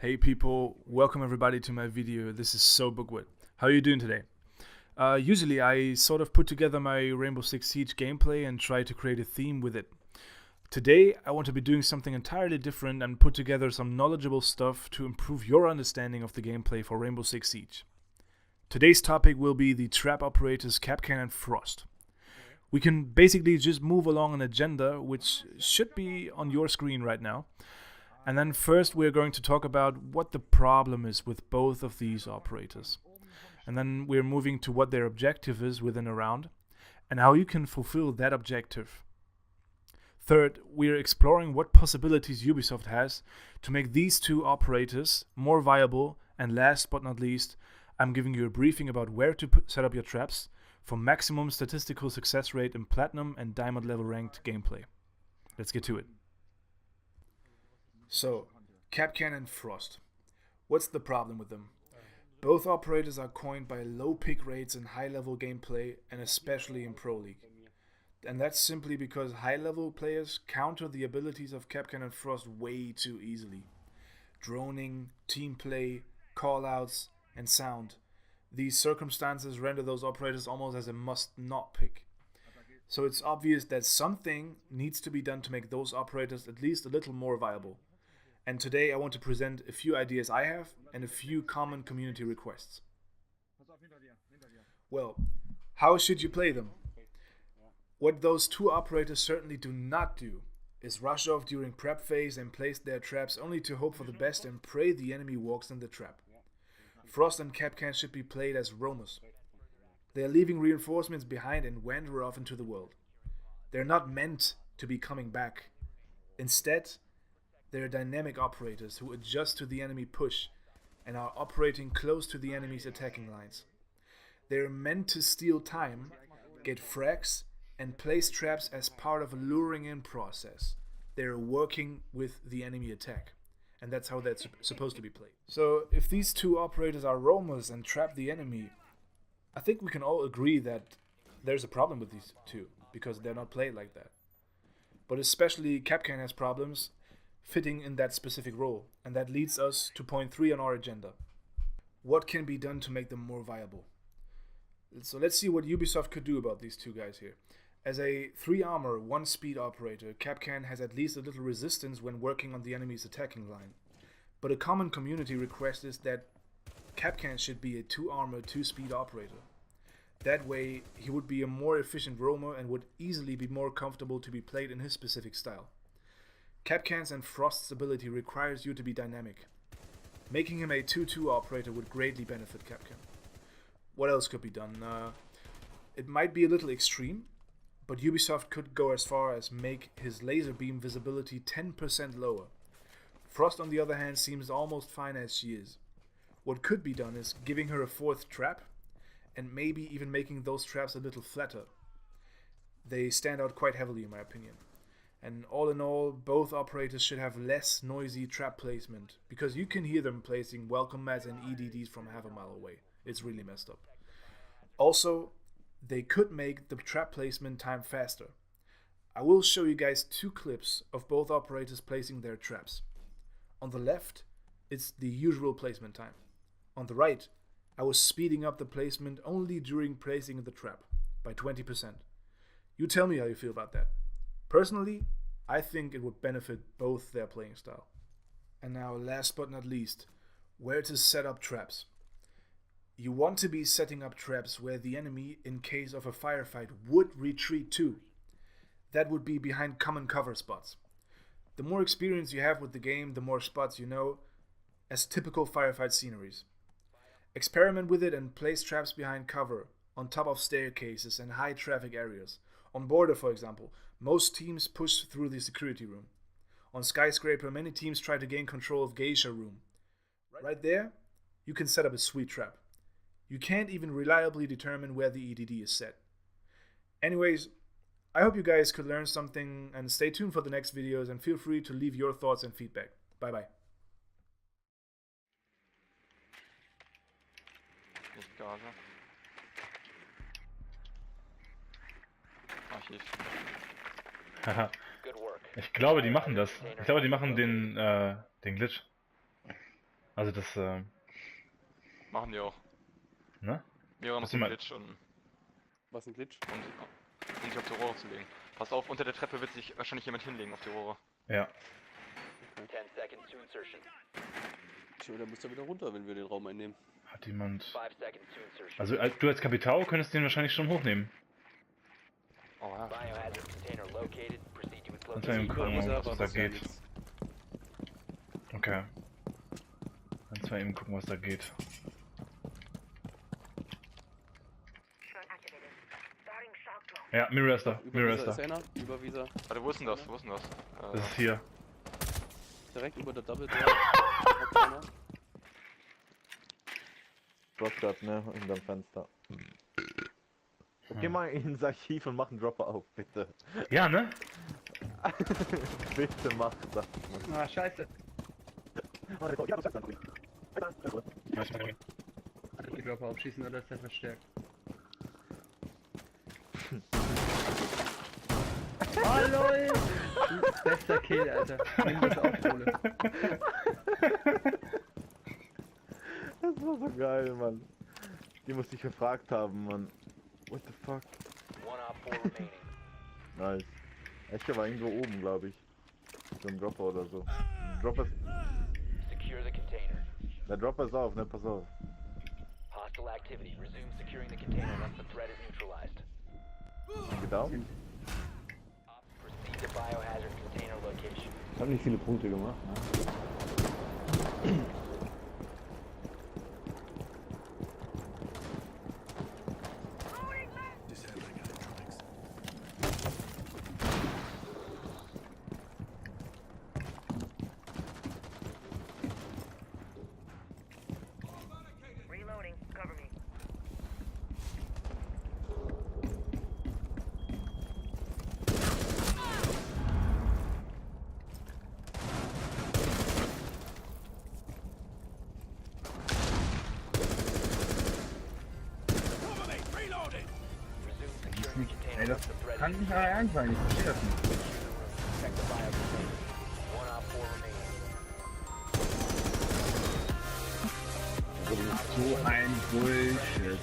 Hey people, welcome everybody to my video. This is sobookwood. How are you doing today? Usually I sort of put together my Rainbow Six Siege gameplay and try to create a theme with it. Today I want to be doing something entirely different and put together some knowledgeable stuff to improve your understanding of the gameplay for Rainbow Six Siege. Today's topic will be the trap operators Kapkan and Frost. We can basically just move along an agenda which should be on your screen right now. And then first we're going to talk about what the problem is with both of these operators. And then we're moving to what their objective is within a round and how you can fulfill that objective. Third, we're exploring what possibilities Ubisoft has to make these two operators more viable. And last but not least, I'm giving you a briefing about where to set up your traps for maximum statistical success rate in Platinum and Diamond level ranked gameplay. Let's get to it. So, Kapkan and Frost. What's the problem with them? Both operators are coined by low pick rates in high-level gameplay and especially in Pro League. And that's simply because high-level players counter the abilities of Kapkan and Frost way too easily. Droning, team play, callouts, and sound. These circumstances render those operators almost as a must-not pick. So it's obvious that something needs to be done to make those operators at least a little more viable. And today I want to present a few ideas I have and a few common community requests. Well, how should you play them? What those two operators certainly do not do is rush off during prep phase and place their traps only to hope for the best and pray the enemy walks in the trap. Frost and Kapkan should be played as roamers. They are leaving reinforcements behind and wander off into the world. They're not meant to be coming back. Instead, they are dynamic operators who adjust to the enemy push and are operating close to the enemy's attacking lines. They are meant to steal time, get frags, and place traps as part of a luring in process. They are working with the enemy attack. And that's how that's supposed to be played. So if these two operators are roamers and trap the enemy, I think we can all agree that there's a problem with these two, because they're not played like that. But especially Kapkan has problems fitting in that specific role, and that leads us to point 3 on our agenda. What can be done to make them more viable? So let's see what Ubisoft could do about these two guys here. As a 3 armor, 1 speed operator, Kapkan has at least a little resistance when working on the enemy's attacking line. But a common community request is that Kapkan should be a 2 armor, 2 speed operator. That way, he would be a more efficient roamer and would easily be more comfortable to be played in his specific style. Kapkan's and Frost's ability requires you to be dynamic. Making him a 2-2 operator would greatly benefit Kapkan. What else could be done? It might be a little extreme, but Ubisoft could go as far as make his laser beam visibility 10% lower. Frost, on the other hand, seems almost fine as she is. What could be done is giving her a 4th trap, and maybe even making those traps a little flatter. They stand out quite heavily in my opinion. And all in all, both operators should have less noisy trap placement, because you can hear them placing welcome mats and EDDs from half a mile away. It's really messed up. Also, they could make the trap placement time faster. I will show you guys 2 clips of both operators placing their traps. On the left, it's the usual placement time. On the right, I was speeding up the placement only during placing the trap by 20%. You tell me how you feel about that. Personally, I think it would benefit both their playing style. And now, last but not least, where to set up traps. You want to be setting up traps where the enemy, in case of a firefight, would retreat to. That would be behind common cover spots. The more experience you have with the game, the more spots you know, as typical firefight sceneries. Experiment with it and place traps behind cover, on top of staircases and high traffic areas. On Border, for example, most teams push through the security room. On Skyscraper, many teams try to gain control of Geisha Room. Right there, you can set up a sweet trap. You can't even reliably determine where the EDD is set. Anyways, I hope you guys could learn something, and stay tuned for the next videos and feel free to leave your thoughts and feedback. Bye bye. Haha. Ich glaube, die machen das. Ich glaube, die machen den Glitch. Also das, Machen die auch. ne? Mehrere noch Hast so du einen mal- Glitch und Was ein Glitch? um sich auf die Rohre zu legen. Pass auf, unter der Treppe wird sich wahrscheinlich jemand hinlegen auf die Rohre. Ja. 10 seconds to insertion. Tja, der muss ja wieder runter, wenn wir den Raum einnehmen. Hat jemand... 5 seconds to insertion. Also du als Kapitän könntest den wahrscheinlich schon hochnehmen. Oh ja. Biohazard container located. Proceed to its Kannst du eben location. gucken, Überwisser, was aber da das ist ja geht. nichts. Okay. Kannst du mal eben gucken, was da geht. Ja, Mirror ist da. Mirror ist Übervisor ist da. einer. Übervisor. Warte, wo ist denn das? Wo ist denn das? Das ist hier. Direkt über der Double Door. Dropshot, ne? Unterm Fenster. Geh mal ins Archiv und mach einen Dropper auf, bitte. Ja, ne? Bitte mach das. Ah, scheiße. Die Dropper aufschießen oder ist der verstärkt? Oh lol! Bester Kill, Alter. Nimm das auf, Kohle. Das war so geil, Mann. Die muss ich gefragt haben, Mann. What the fuck? One op 4 remaining. Nice. Echte war irgendwo oben, glaube ich. So ein Dropper oder so. Dropper ist... Secure the container. Der Dropper ist auf, ne? Pass auf. Hostile activity. Resume securing the container once the threat is neutralized. Sind down? Proceed to biohazard container location. Ich habe nicht viele Punkte gemacht. Ne? Reloading. Cover me. Resume securing the container Ey, das once the threat kann is nicht mal einfallen, ich verstehe das nicht. Protect the biocontainer. One op 4 remaining. So ein Bullshit.